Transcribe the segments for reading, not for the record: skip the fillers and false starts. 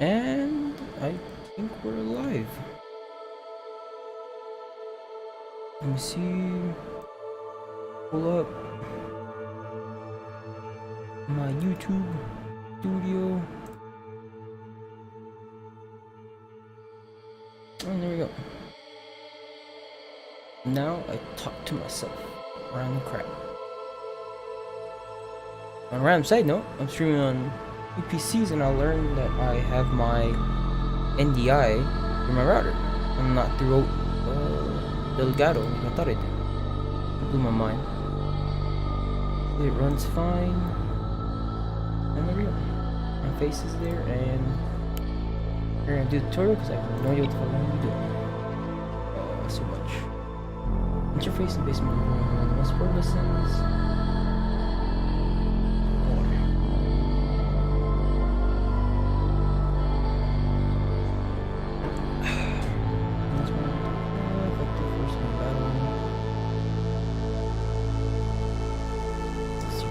And I think we're live. Let me see. Pull up my YouTube studio. And there we go. Now I talk to myself. Random crap. On a random side note, I'm streaming on UPCs and I learned that I have my NDI through my router. I'm not through Delgado like I thought I did. It blew my mind. It runs fine. And there we go. My face is there and we're gonna do the tutorial because I have no idea what the fuck I'm gonna be doing. So much. Interface and basement. Most word listens.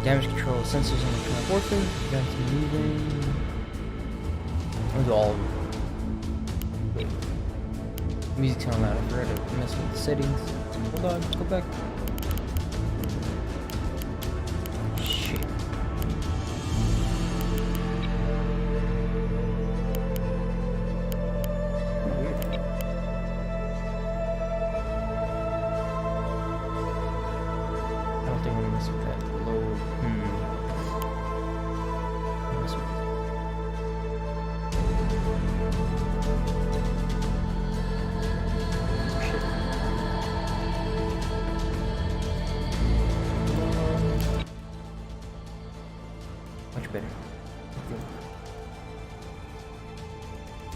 Damage control, sensors on the kind of warfare, guns moving. I'll do all of them. Wait. Music's on loud. I forgot to mess with the settings. Hold on, go back. Shit. Weird. I don't think I'm gonna mess with that. Load. Mess with it. Much better. Okay.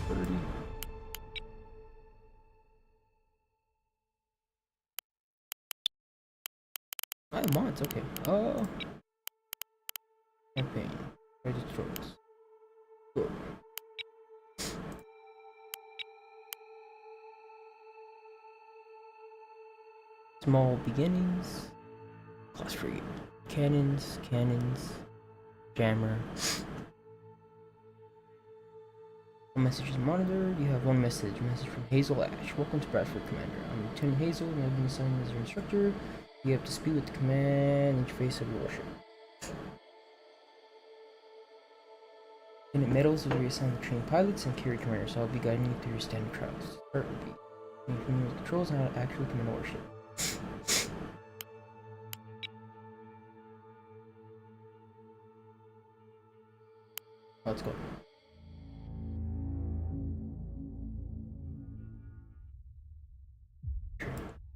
30. I have mods, okay. Campaign. Ready tutorials. Cool. Small beginnings. Class frigate. Cannons. Jammer. One message is monitored. You have one message. Message from Hazel Ash. Welcome to Bradford, Commander. I'm Lieutenant Hazel, and I've been assigned as your instructor. You have to speed with the command interface of your warship. Lieutenant Medals will be assigned to train pilots and carry commanders, so I'll be guiding you through your standard trials. Start will be you familiar with controls and how to actually command a warship. Let's go.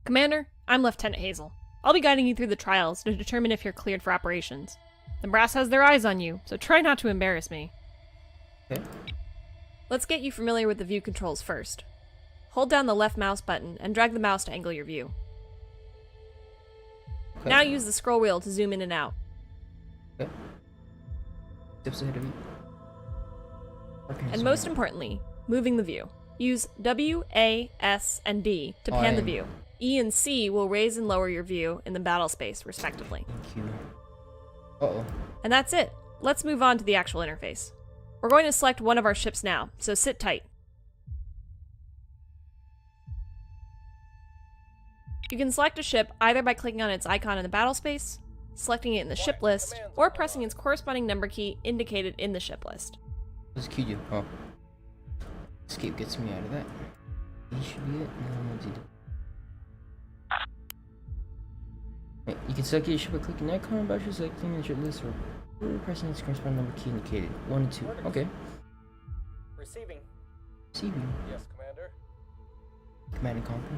Commander, I'm Lieutenant Hazel. I'll be guiding you through the trials to determine if you're cleared for operations. The brass has their eyes on you, so try not to embarrass me. Okay. Let's get you familiar with the view controls first. Hold down the left mouse button and drag the mouse to angle your view. Okay. Now use the scroll wheel to zoom in and out. Okay. Steps ahead of you. And most importantly, moving the view. Use W, A, S, and D to pan the view. E and C will raise and lower your view in the battle space, respectively. Thank you. Uh-oh. And that's it. Let's move on to the actual interface. We're going to select one of our ships now, so sit tight. You can select a ship either by clicking on its icon in the battle space, selecting it in the ship list, or pressing its corresponding number key indicated in the ship list. What's Q do? Oh. Escape gets me out of that. E should be it. No, what's he do? Wait, you can select your ship by clicking the icon about your selecting the ship list or pressing its corresponding number key indicated. 1 and 2. Okay. Receiving. Receiving. Yes, Commander. Command and conquer.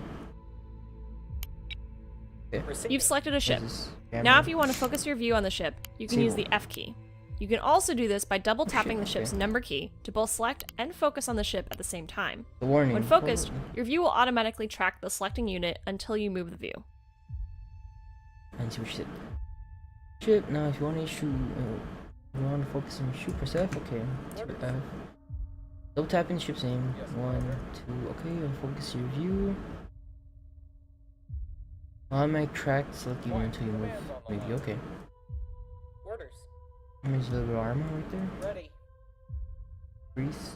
Okay. Receiving. You've selected a ship. Jammer. Now if you want to focus your view on the ship, you can use the Disable. F key. You can also do this by double tapping the okay. ship's number key to both select and focus on the ship at the same time. The warning. When focused, your view will automatically track the selecting unit until you move the view. And see what she said. Ship. Now, if you want to issue, you want to focus on shoot, press F. Okay. F. Double tapping the ship's name. Yes, 1, 2. Okay. And focus your view. Automatic track. Select you until you move. Maybe. Okay. Orders. There's a little bit of armor right there. Ready. Grease.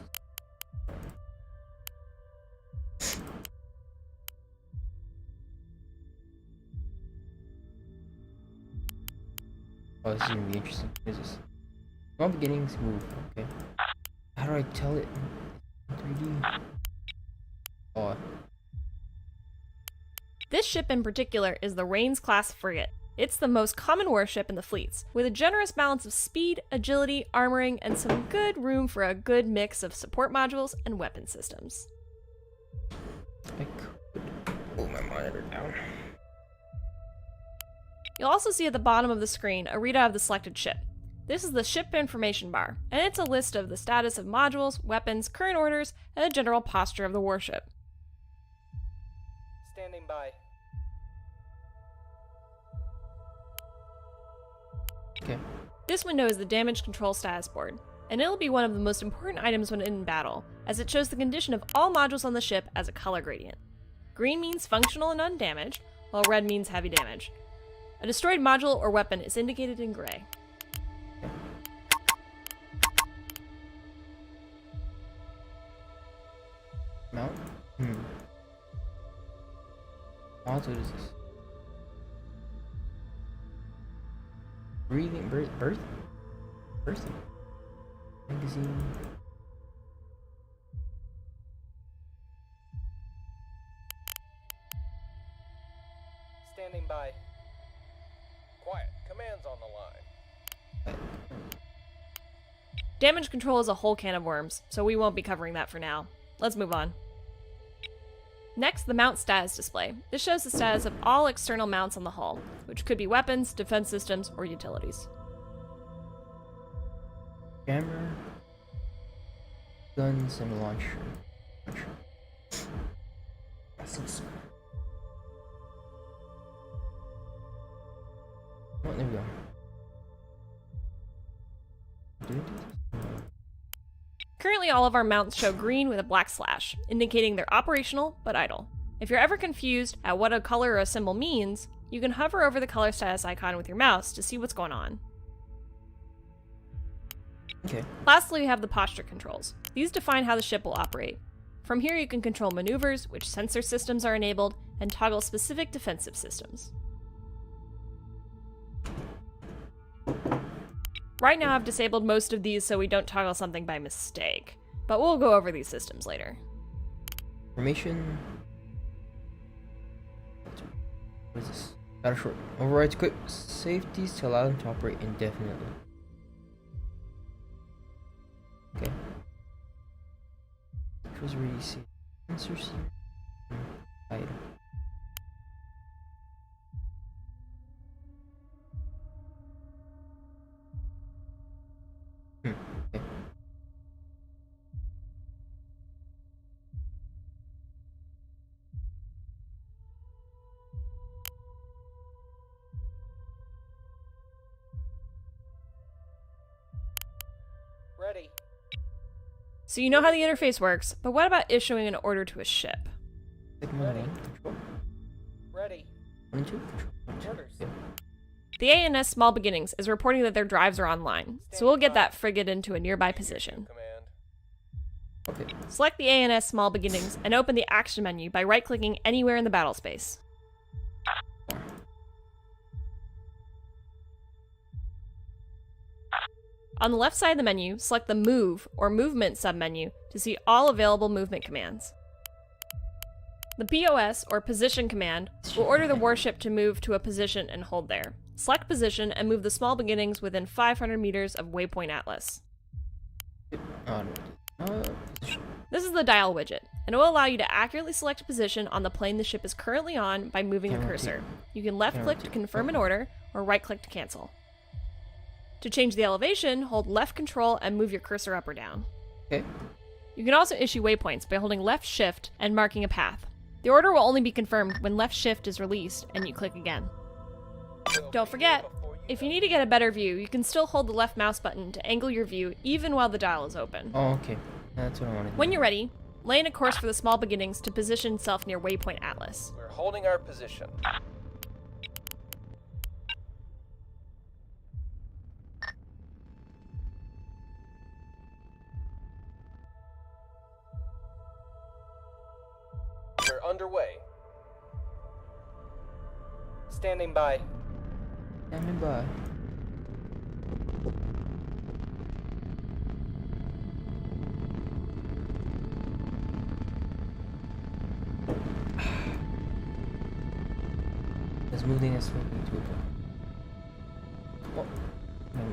Oh, this is gonna be interesting. What is this? Small beginnings move. Okay. How do I tell it in 3D? Oh. This ship in particular is the Rains-class frigate. It's the most common warship in the fleets, with a generous balance of speed, agility, armoring, and some good room for a good mix of support modules and weapon systems. I could pull my monitor down. You'll also see at the bottom of the screen a readout of the selected ship. This is the ship information bar, and it's a list of the status of modules, weapons, current orders, and the general posture of the warship. Standing by. Okay. This window is the damage control status board, and it'll be one of the most important items when in battle, as it shows the condition of all modules on the ship as a color gradient. Green means functional and undamaged, while red means heavy damage. A destroyed module or weapon is indicated in gray. Mount? What is this? Breathing, birthing? Magazine. Standing by. Quiet. Command's on the line. Damage control is a whole can of worms, so we won't be covering that for now. Let's move on. Next, the mount status display. This shows the status of all external mounts on the hull, which could be weapons, defense systems, or utilities. Camera, guns, and launcher. Oh, there we go. Currently, all of our mounts show green with a black slash, indicating they're operational but idle. If you're ever confused at what a color or a symbol means, you can hover over the color status icon with your mouse to see what's going on. Okay. Lastly, we have the posture controls. These define how the ship will operate. From here, you can control maneuvers, which sensor systems are enabled, and toggle specific defensive systems. Right now I've disabled most of these so we don't toggle something by mistake, but we'll go over these systems later. Formation. What is this? Got a short. Overrides quick safeties to allow them to operate indefinitely. Okay. Controls where you see sensors here. Item. Okay. Ready. So you know how the interface works, but what about issuing an order to a ship? Segment 1, control. Ready. 1 and 2, control. Orders. Yeah. The ANS Small Beginnings is reporting that their drives are online, so we'll get that frigate into a nearby position. Command. Okay. Select the ANS Small Beginnings and open the action menu by right-clicking anywhere in the battle space. On the left side of the menu, select the Move or Movement submenu to see all available movement commands. The POS or Position command will order the warship to move to a position and hold there. Select position and move the Small Beginnings within 500 meters of Waypoint Atlas. This is the dial widget, and it will allow you to accurately select a position on the plane the ship is currently on by moving the cursor. You can left-click to confirm an order, or right-click to cancel. To change the elevation, hold left control and move your cursor up or down. Okay. You can also issue waypoints by holding left shift and marking a path. The order will only be confirmed when left shift is released and you click again. Don't forget, if you need to get a better view, you can still hold the left mouse button to angle your view even while the dial is open. Oh, okay. That's what I wanted. When you're ready, lay in a course for the Small Beginnings to position itself near Waypoint Atlas. We're holding our position. We're underway. Standing by. Standing by. smoothing as well. Oh, no.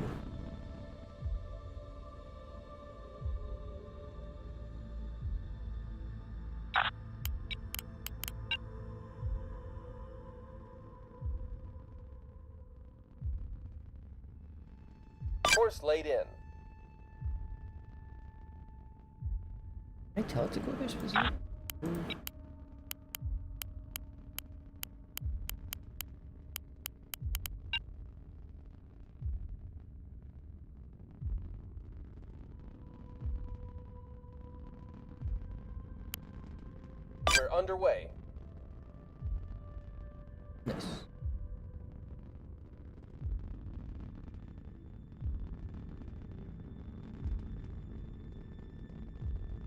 Course laid in. Can I tell it to go there specifically? We're underway. Nice.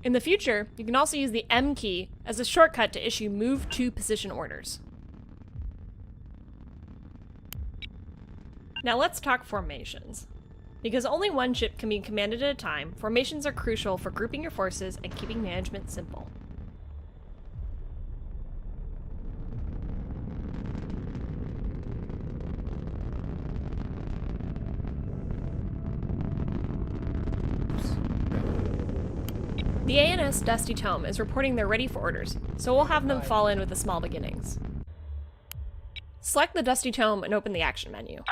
In the future, you can also use the M key as a shortcut to issue move to position orders. Now let's talk formations. Because only one ship can be commanded at a time, formations are crucial for grouping your forces and keeping management simple. The ANS Dusty Tome is reporting they're ready for orders, so we'll have them fall in with the small beginnings. Select the Dusty Tome and open the action menu.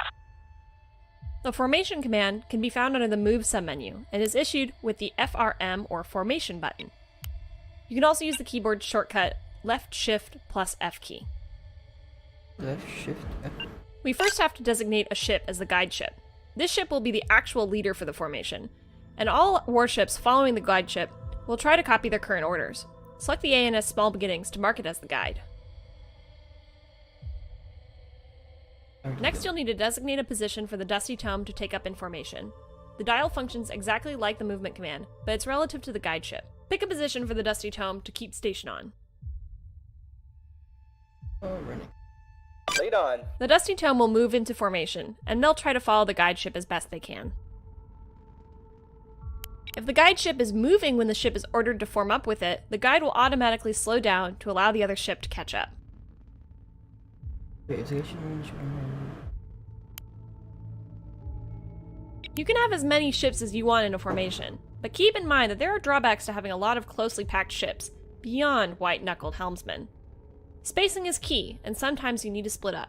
The Formation command can be found under the Move submenu and is issued with the FRM or Formation button. You can also use the keyboard shortcut Left Shift plus F key. Left shift F. We first have to designate a ship as the guide ship. This ship will be the actual leader for the formation, and all warships following the guide ship will try to copy their current orders. Select the ANS Small Beginnings to mark it as the guide. Next, you'll need to designate a position for the Dusty Tome to take up in formation. The dial functions exactly like the movement command, but it's relative to the guide ship. Pick a position for the Dusty Tome to keep station on. Oh, running. Lead on. The Dusty Tome will move into formation, and they'll try to follow the guide ship as best they can. If the guide ship is moving when the ship is ordered to form up with it, the guide will automatically slow down to allow the other ship to catch up. Wait, is the action range? You can have as many ships as you want in a formation, but keep in mind that there are drawbacks to having a lot of closely packed ships, beyond white-knuckled helmsmen. Spacing is key, and sometimes you need to split up.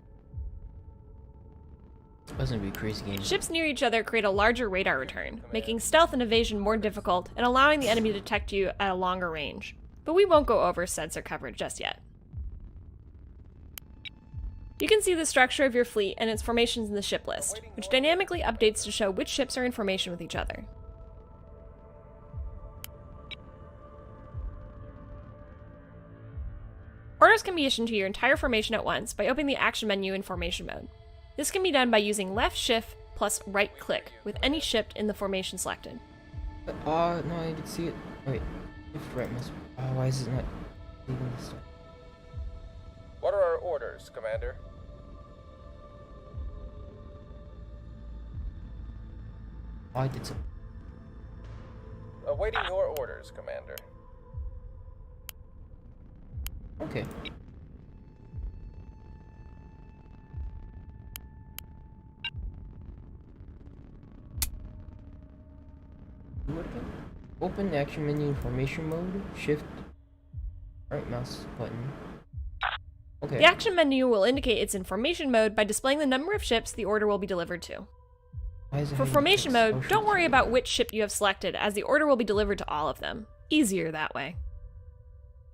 That's gonna be a crazy game. Ships near each other create a larger radar return, making stealth and evasion more difficult and allowing the enemy to detect you at a longer range. But we won't go over sensor coverage just yet. You can see the structure of your fleet and its formations in the ship list, which dynamically updates to show which ships are in formation with each other. Orders can be issued to your entire formation at once by opening the action menu in formation mode. This can be done by using left shift plus right click with any ship in the formation selected. No, I didn't see it. Oh, wait, if right must. Why is it not leaving this stuff? What are our orders, Commander? Oh, I did some. Awaiting your orders, Commander. Okay. What again? Open the action menu in formation mode. Shift. Right mouse button. Okay. The action menu will indicate it's in formation mode by displaying the number of ships the order will be delivered to. Why is it For hiding formation text? mode, Oh, don't shit. worry about which ship you have selected, as the order will be delivered to all of them. Easier that way.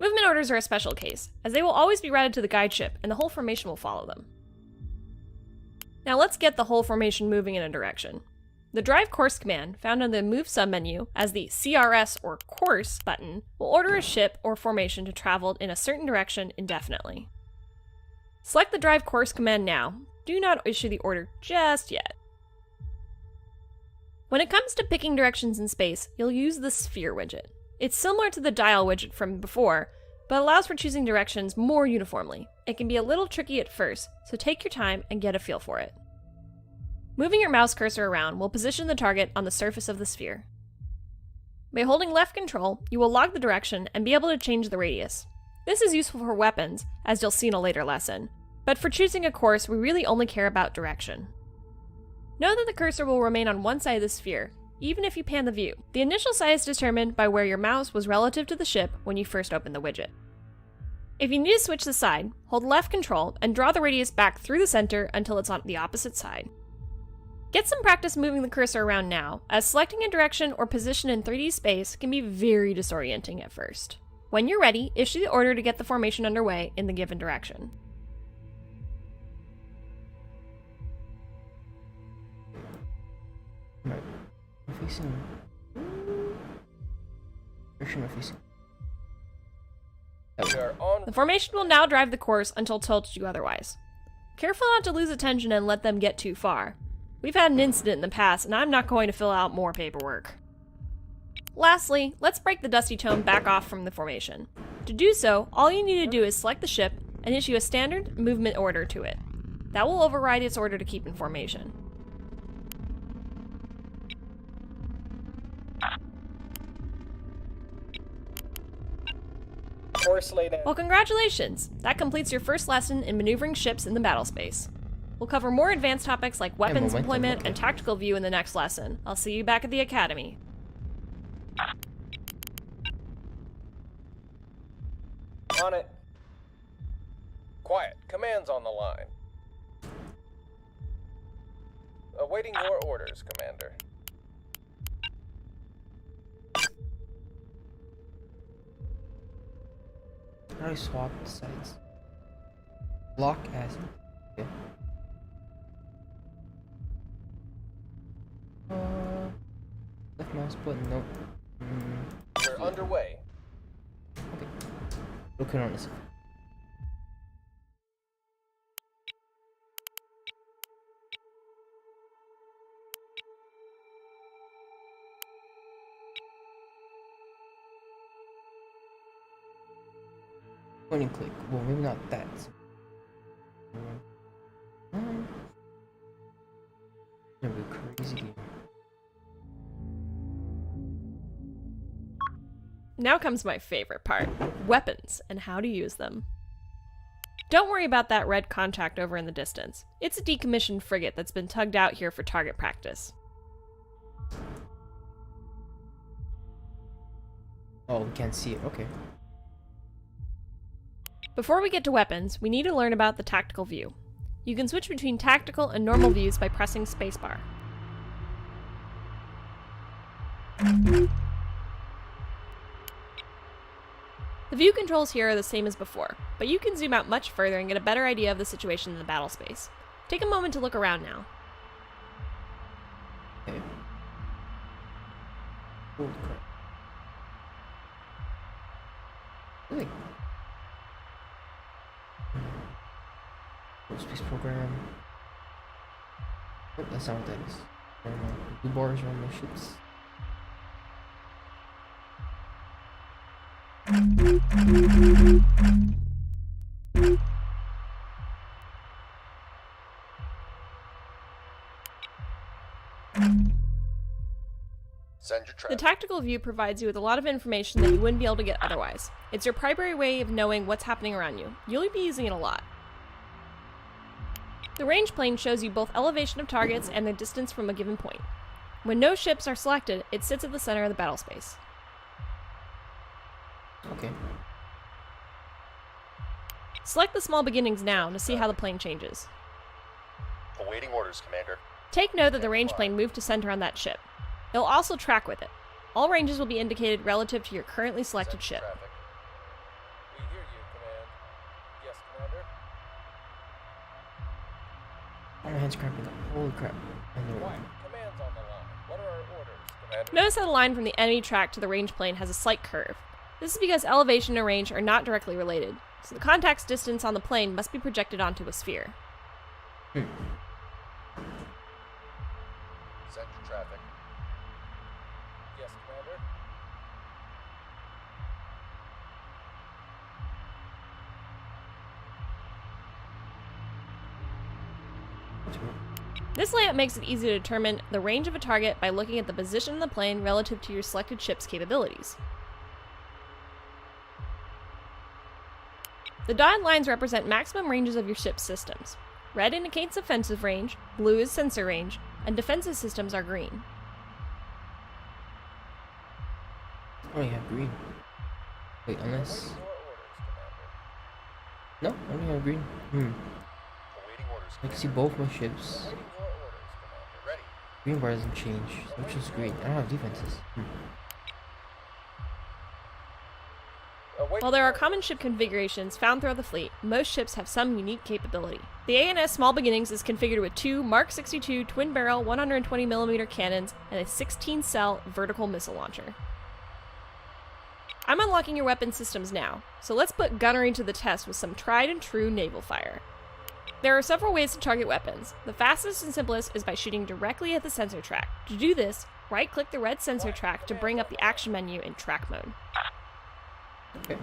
Movement orders are a special case, as they will always be routed to the guide ship, and the whole formation will follow them. Now let's get the whole formation moving in a direction. The Drive Course command, found in the Move submenu as the CRS or Course button, will order a ship or formation to travel in a certain direction indefinitely. Select the Drive Course command now. Do not issue the order just yet. When it comes to picking directions in space, you'll use the Sphere widget. It's similar to the Dial widget from before, but allows for choosing directions more uniformly. It can be a little tricky at first, so take your time and get a feel for it. Moving your mouse cursor around will position the target on the surface of the sphere. By holding left control, you will log the direction and be able to change the radius. This is useful for weapons, as you'll see in a later lesson, But for choosing a course, we really only care about direction. Know that the cursor will remain on one side of the sphere, even if you pan the view. The initial side is determined by where your mouse was relative to the ship when you first opened the widget. If you need to switch the side, hold left control and draw the radius back through the center until it's on the opposite side. Get some practice moving the cursor around now, as selecting a direction or position in 3D space can be very disorienting at first. When you're ready, issue the order to get the formation underway in the given direction. Right. I'm facing. Direction I'm facing. We are on. The formation will now drive the course until told you otherwise. Careful not to lose attention and let them get too far. We've had an incident in the past, and I'm not going to fill out more paperwork. Lastly, let's break the dusty tone back off from the formation. To do so, all you need to do is select the ship and issue a standard movement order to it. That will override its order to keep in formation. Course laid in. Well, congratulations! That completes your first lesson in maneuvering ships in the battle space. We'll cover more advanced topics like weapons momentum, deployment okay. and tactical view in the next lesson. I'll see you back at the academy. On it. Quiet. Command's on the line. Awaiting your orders, Commander. How do I swap the sides? Lock as. Okay. Left mouse button, nope. We're underway. Okay. Looking on this. Point and click. Well, maybe not that. Gonna be a crazy game. Now comes my favorite part, weapons and how to use them. Don't worry about that red contact over in the distance. It's a decommissioned frigate that's been tugged out here for target practice. Oh, we can't see it. Okay. Before we get to weapons, we need to learn about the tactical view. You can switch between tactical and normal views by pressing spacebar. The view controls here are the same as before, but you can zoom out much further and get a better idea of the situation in the battle space. Take a moment to look around now. Okay. Holy crap. Really? Space program. Oh, that's not what that is. Blue bars are on the ships. Send your The traffic. tactical view provides you with a lot of information that you wouldn't be able to get otherwise. It's your primary way of knowing what's happening around you. You'll be using it a lot. The range plane shows you both elevation of targets and their distance from a given point. When no ships are selected, it sits at the center of the battle space. Okay. Select the small beginnings now to see how the plane changes. Awaiting orders, Commander. Take note that the range plane moved to center on that ship. It'll also track with it. All ranges will be indicated relative to your currently selected Send your ship. traffic. We hear you, Command. Yes, Commander. Oh, my hand's cramping up. Holy crap. I know. Quiet. Command's on the line. What are our orders, Commander? Notice how the line from the enemy track to the range plane has a slight curve. This is because elevation and range are not directly related, so the contact's distance on the plane must be projected onto a sphere. Send your traffic. Yes, Commander. This layout makes it easy to determine the range of a target by looking at the position of the plane relative to your selected ship's capabilities. The dotted lines represent maximum ranges of your ship's systems. Red indicates offensive range, blue is sensor range, and defensive systems are green. I only have green. Wait, unless... Your No, orders, Commander. I only have green. Awaiting orders, I can see both my ships. Awaiting your orders, Commander. Ready. Green bar doesn't change, which is great. I don't have defenses. Awaiting While there are orders. common ship configurations found throughout the fleet, most ships have some unique capability. The ANS Small Beginnings is configured with 2 Mark 62 twin-barrel 120mm cannons and a 16-cell vertical missile launcher. I'm unlocking your weapon systems now, so let's put gunnery to the test with some tried-and-true naval fire. There are several ways to target weapons. The fastest and simplest is by shooting directly at the sensor track. To do this, right-click the red sensor track to bring up the action menu in track mode. Okay.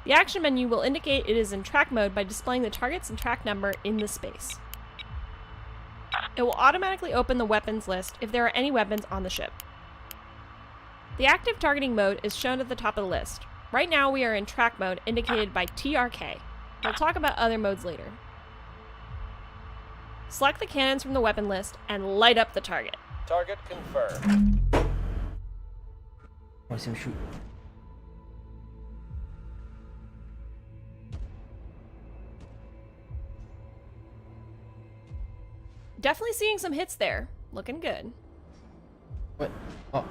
The action menu will indicate it is in track mode by displaying the targets and track number in the space. It will automatically open the weapons list if there are any weapons on the ship. The active targeting mode is shown at the top of the list. Right now we are in track mode indicated by TRK. We'll talk about other modes later. Select the cannons from the weapon list and light up the target. Target confirmed. I want to see him shoot. Definitely seeing some hits there. Looking good. What? Oh.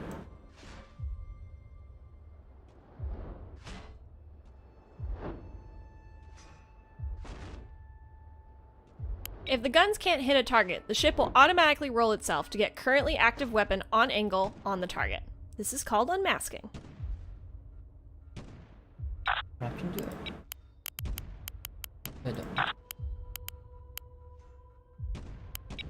If the guns can't hit a target, the ship will automatically roll itself to get currently active weapon on angle on the target. This is called unmasking. I can do that. I don't.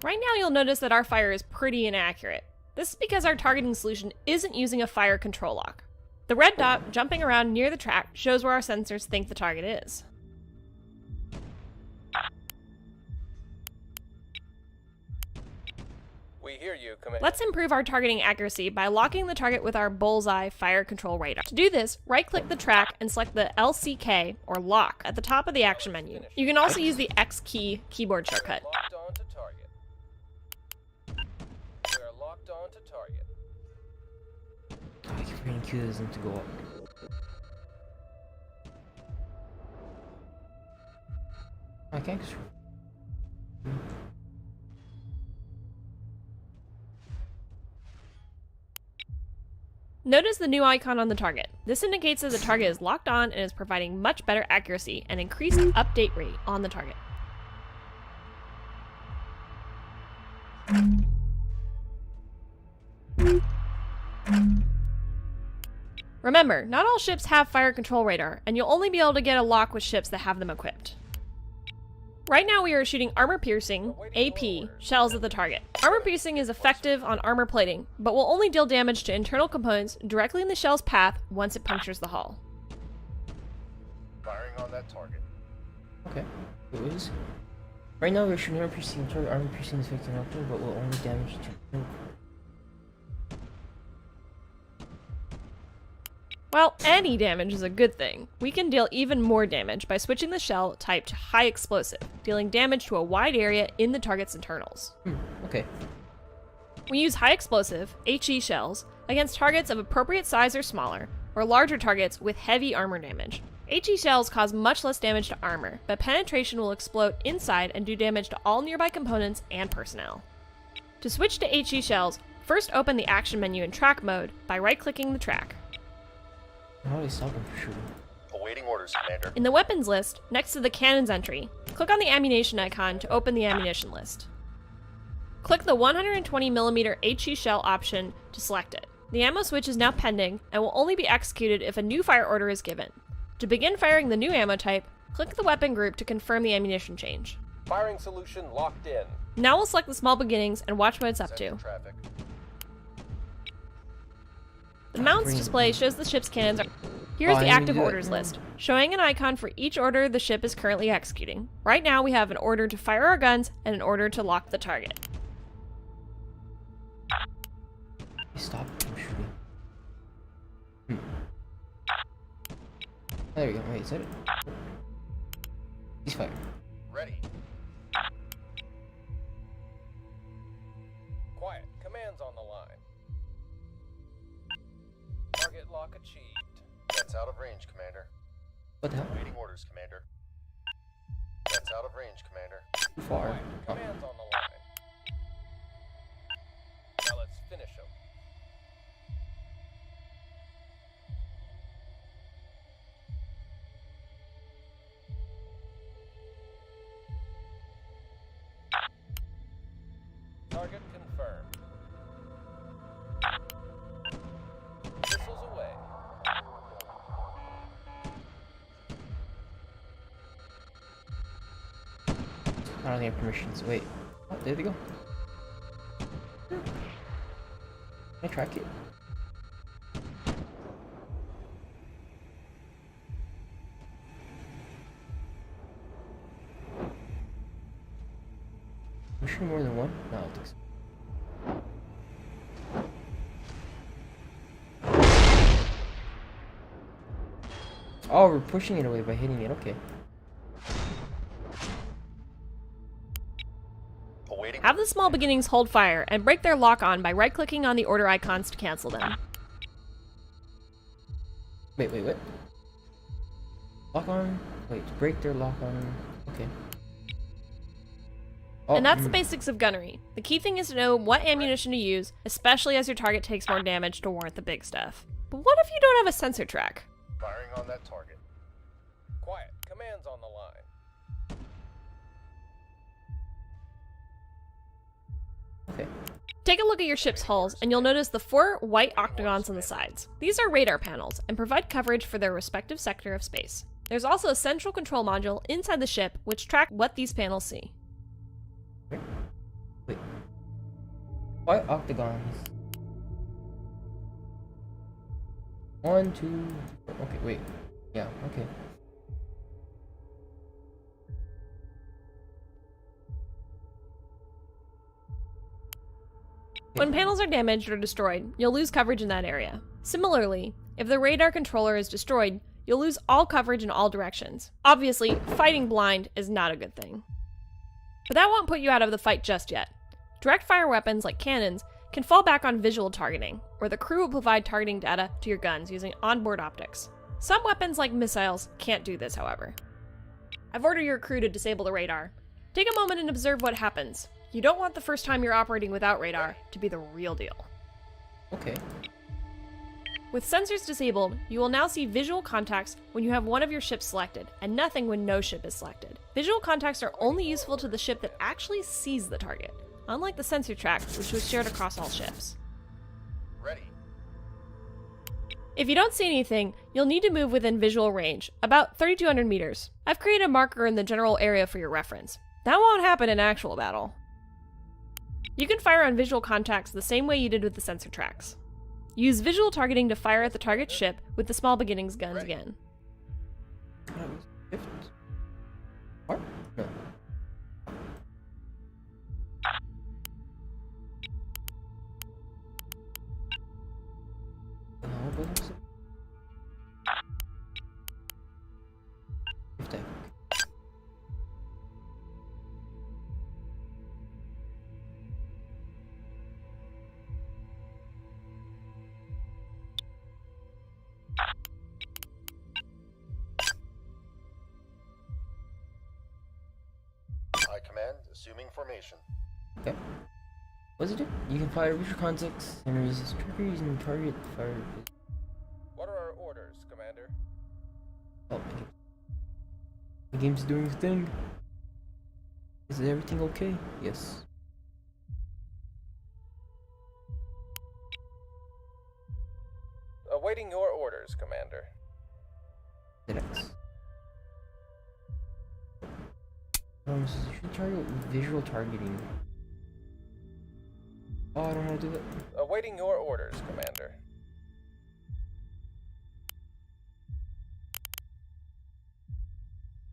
Right now you'll notice that our fire is pretty inaccurate. This is because our targeting solution isn't using a fire control lock. The red dot jumping around near the track shows where our sensors think the target is. We hear you, Commander. Let's improve our targeting accuracy by locking the target with our bullseye fire control radar. To do this, right-click the track and select the LCK, or lock, at the top of the action menu. You can also use the X key keyboard shortcut. Locked on to target. We are locked on to target. Oh, I keep forgetting Q doesn't to go up. I can't control. Notice the new icon on the target. This indicates that the target is locked on and is providing much better accuracy and increased update rate on the target. Remember, not all ships have fire control radar, and you'll only be able to get a lock with ships that have them equipped. Right now we are shooting armor-piercing, AP, shells at the target. Armor-piercing is effective on armor plating, but will only deal damage to internal components directly in the shell's path once it punctures the hull. Firing on that target. Okay. It was. Right now we're shooting armor piercing target. Armor piercing is affecting output, but will only damage to. Well, any damage is a good thing. We can deal even more damage by switching the shell type to high explosive, dealing damage to a wide area in the target's internals. Okay. We use high explosive, HE shells, against targets of appropriate size or smaller, or larger targets with heavy armor damage. HE shells cause much less damage to armor, but penetration will explode inside and do damage to all nearby components and personnel. To switch to HE shells, first open the action menu in track mode by right-clicking the track. How do I stop him from shooting? Awaiting orders, Commander. In the weapons list, next to the cannons entry, click on the ammunition icon to open the ammunition list. Click the 120mm HE shell option to select it. The ammo switch is now pending and will only be executed if a new fire order is given. To begin firing the new ammo type, click the weapon group to confirm the ammunition change. Firing solution locked in. Now we'll select the small beginnings and watch what it's up Set to. for traffic. The mounts display shows the ship's cannons are... Here's Oh, I the didn't active do that. orders list, showing an icon for each order the ship is currently executing. Right now we have an order to fire our guns and an order to lock the target. Stop him from shooting. There we go. Wait, is that it? Ceasefire. Ready. Quiet. Command's on the line. Target lock achieved. That's out of range, Commander. What the hell? Waiting orders, Commander. That's out of range, Commander. Too far. Quiet. Oh. Command's on the line. Now let's finish him. Target confirmed. Missiles away. I don't think I have permissions. Wait. Oh, there they go. Can I track it? I'm sure more than one? No, I don't think so. Oh, we're pushing it away by hitting it. Okay. Awaiting. Have the small beginnings hold fire and break their lock on by right-clicking on the order icons to cancel them. Wait, what? Lock on? Wait, to break their lock on. Okay. Oh, And that's the basics of gunnery. The key thing is to know what ammunition to use, especially as your target takes more damage to warrant the big stuff. But what if you don't have a sensor track? Firing on that target. Quiet. Command's on the line. Okay. Take a look at your ship's hulls, and you'll notice the 4 white octagons on the sides. These are radar panels, and provide coverage for their respective sector of space. There's also a central control module inside the ship, which tracks what these panels see. Wait. White octagons. 1, 2. Okay, wait. Yeah, okay. When panels are damaged or destroyed, you'll lose coverage in that area. Similarly, if the radar controller is destroyed, you'll lose all coverage in all directions. Obviously, fighting blind is not a good thing. But that won't put you out of the fight just yet. Direct fire weapons like cannons can fall back on visual targeting, where the crew will provide targeting data to your guns using onboard optics. Some weapons like missiles can't do this, however. I've ordered your crew to disable the radar. Take a moment and observe what happens. You don't want the first time you're operating without radar to be the real deal. Okay. With sensors disabled, you will now see visual contacts when you have one of your ships selected, and nothing when no ship is selected. Visual contacts are only useful to the ship that actually sees the target, unlike the sensor track, which was shared across all ships. Ready. If you don't see anything, you'll need to move within visual range, about 3,200 meters. I've created a marker in the general area for your reference. That won't happen in actual battle. You can fire on visual contacts the same way you did with the sensor tracks. Use visual targeting to fire at the target ship with the small beginnings guns again. Shift. What? No. What buttons? Shift F. I command, assuming formation. Okay. What does it do? You can fire visual contacts and resist triggers and target fire. What are our orders, Commander? Oh, the game's doing its thing. Is everything okay? Yes. Awaiting your orders, Commander. Hit X. You should target visual targeting. Oh, I don't know how to do that. Awaiting your orders, Commander.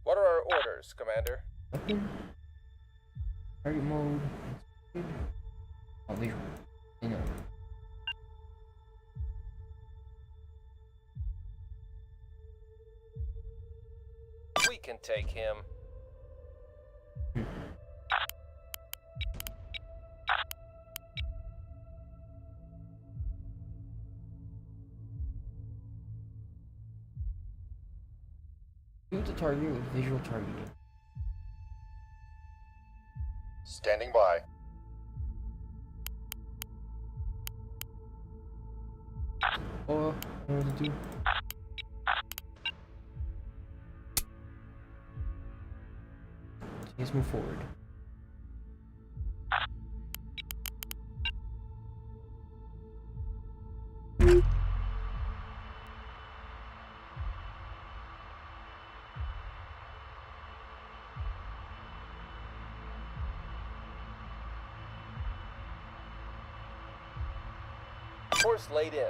What are our orders, Commander? Weapon. Target mode. Oh, visual. I know. We can take him. the target with visual targeting. Standing by. Oh, what do I do? Let's move forward. Course laid in.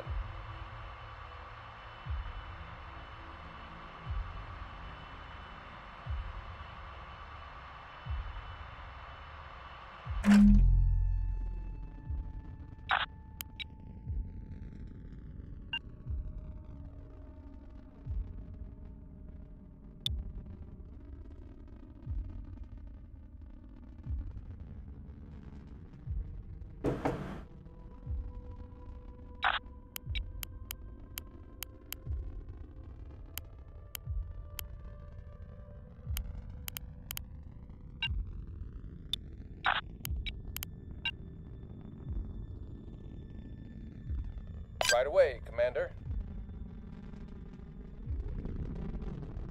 Right away, Commander.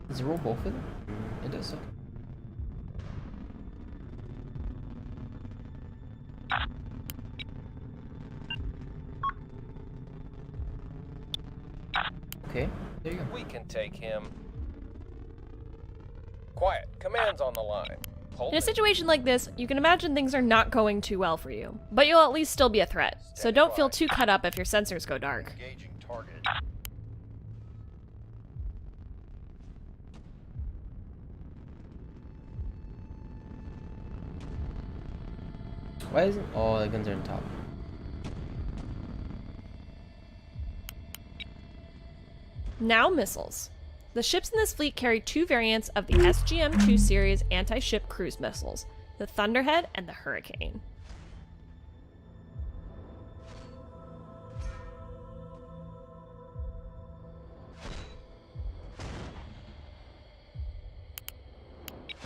Does it roll both of them? It does so. Okay, there you go. We can take him. Quiet. Command's on the line. Hold In a it. situation like this, you can imagine things are not going too well for you, but you'll at least still be a threat, so don't feel too cut up if your sensors go dark. Engaging target. Why isn't... Oh, the guns are on top. Now missiles. The ships in this fleet carry two variants of the SGM-2 series anti-ship cruise missiles, the Thunderhead and the Hurricane.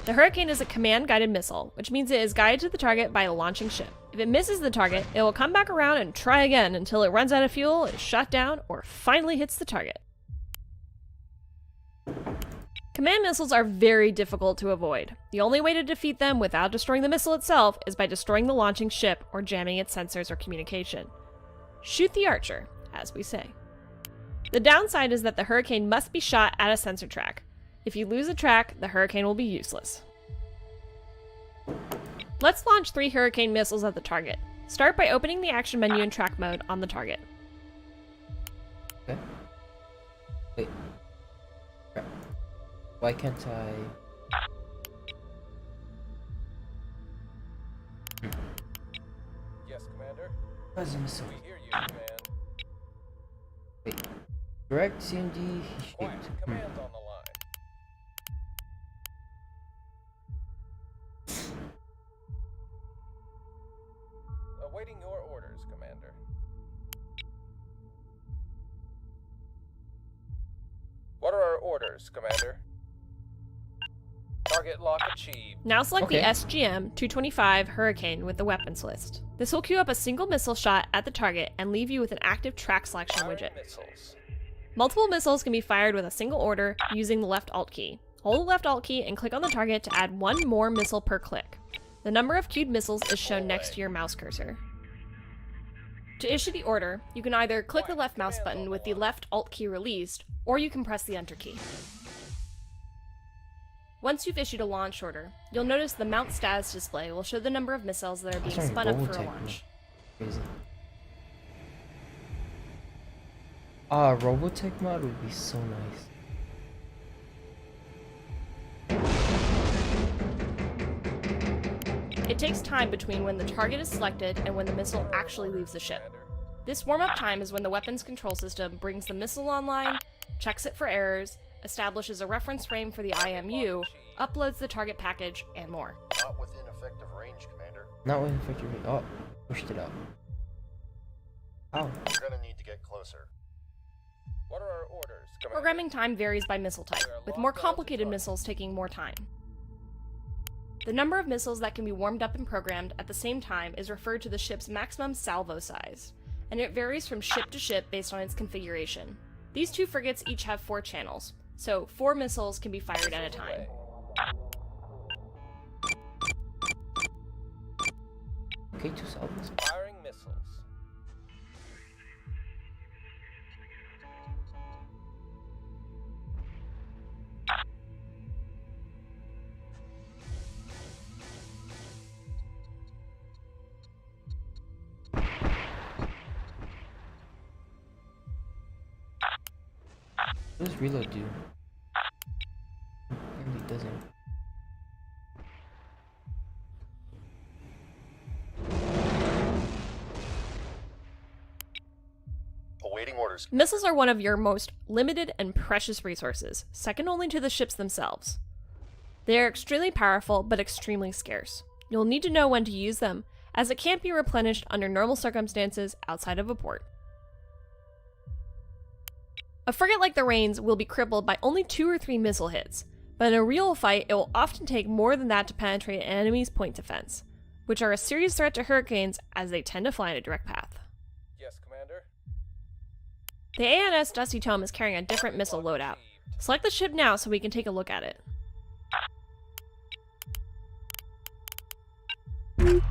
The Hurricane is a command-guided missile, which means it is guided to the target by a launching ship. If it misses the target, it will come back around and try again until it runs out of fuel, is shot down, or finally hits the target. Command missiles are very difficult to avoid. The only way to defeat them without destroying the missile itself is by destroying the launching ship or jamming its sensors or communication. Shoot the archer, as we say. The downside is that the Hurricane must be shot at a sensor track. If you lose a track, the Hurricane will be useless. Let's launch 3 Hurricane missiles at the target. Start by opening the action menu in track mode on the target. Okay. Wait. Crap. Why can't I... Yes, Commander. Where's the missile? We hear you, Command. Wait. Direct CMD... Quiet. Command's on the line. Awaiting your orders, Commander. What are our orders, Commander? Target lock achieved. Now select the Okay. SGM-225 Hurricane with the weapons list. This will queue up a single missile shot at the target and leave you with an active track selection Firing widget. missiles. Multiple missiles can be fired with a single order using the left Alt key. Hold the left Alt key and click on the target to add one more missile per click. The number of queued missiles is shown next to your mouse cursor. To issue the order, you can either click the left mouse button with the left Alt key released, or you can press the Enter key. Once you've issued a launch order, you'll notice the mount status display will show the number of missiles that are being Sorry, spun up for a Robotech, launch. Crazy. Ah, Robotech mod would be so nice. It takes time between when the target is selected and when the missile actually leaves the ship. Commander. This warm-up time is when the weapons control system brings the missile online, checks it for errors, establishes a reference frame for the IMU, uploads the target package, and more. Not within effective range, Commander. Not with effective... Oh, pushed it up. Ow. We're gonna need to get closer. What are our orders, Commander? Programming time varies by missile type, with more complicated missiles taking more time. The number of missiles that can be warmed up and programmed at the same time is referred to the ship's maximum salvo size, and it varies from ship to ship based on its configuration. These two frigates each have 4 channels, so 4 missiles can be fired at a time. Okay, 2 salvos. Firing missiles. What does reload do? Apparently it doesn't. Awaiting orders. Missiles are one of your most limited and precious resources, second only to the ships themselves. They are extremely powerful, but extremely scarce. You'll need to know when to use them, as it can't be replenished under normal circumstances outside of a port. A frigate like the Rains will be crippled by only 2 or 3 missile hits, but in a real fight it will often take more than that to penetrate an enemy's point defense, which are a serious threat to Hurricanes as they tend to fly in a direct path. Yes, Commander. The ANS Dusty Tome is carrying a different missile loadout. Select the ship now so we can take a look at it. Moving.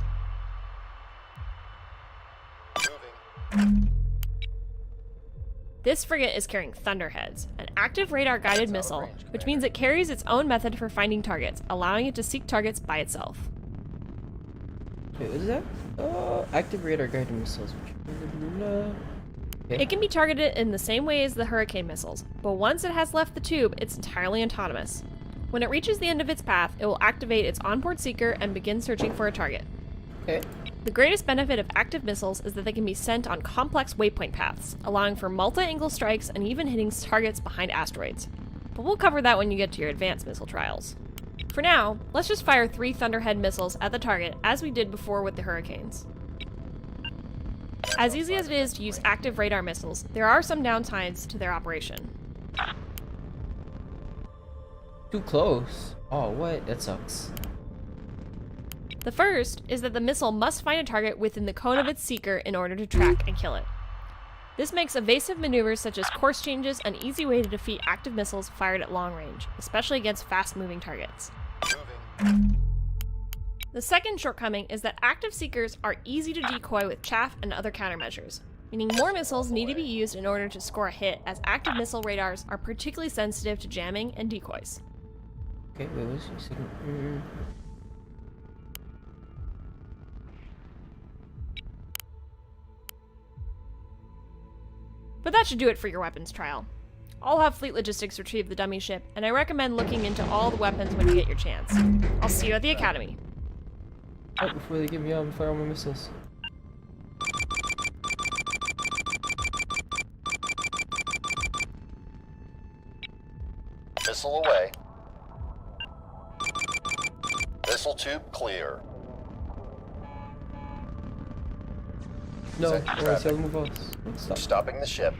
This frigate is carrying Thunderheads, an active radar-guided That's out missile, of range, which Commander. means it carries its own method for finding targets, allowing it to seek targets by itself. Wait, what is that? Active radar guided missiles. Okay. It can be targeted in the same way as the Hurricane missiles, but once it has left the tube, it's entirely autonomous. When it reaches the end of its path, it will activate its onboard seeker and begin searching for a target. Okay. The greatest benefit of active missiles is that they can be sent on complex waypoint paths, allowing for multi-angle strikes and even hitting targets behind asteroids. But we'll cover that when you get to your advanced missile trials. For now, let's just fire 3 Thunderhead missiles at the target as we did before with the Hurricanes. As easy as it is to use active radar missiles, there are some downsides to their operation. Too close. Oh, what? That sucks. The first is that the missile must find a target within the cone of its seeker in order to track and kill it. This makes evasive maneuvers such as course changes an easy way to defeat active missiles fired at long range, especially against fast-moving targets. Moving. The second shortcoming is that active seekers are easy to decoy with chaff and other countermeasures, meaning more missiles need to be used in order to score a hit, as active missile radars are particularly sensitive to jamming and decoys. Okay, wait, what's your second? But that should do it for your weapons trial. I'll have Fleet Logistics retrieve the dummy ship, and I recommend looking into all the weapons when you get your chance. I'll see you at the Academy. Oh, before they get me out and fire all my missiles. Missile away. Missile tube clear. No, Set alright, traffic. so move us. Stop. Stopping the ship.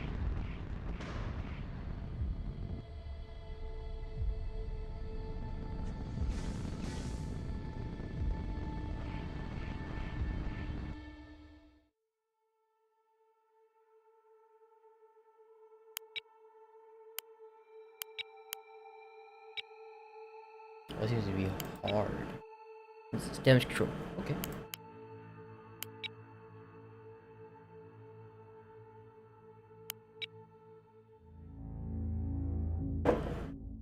That seems to be hard. It's damage control. Okay.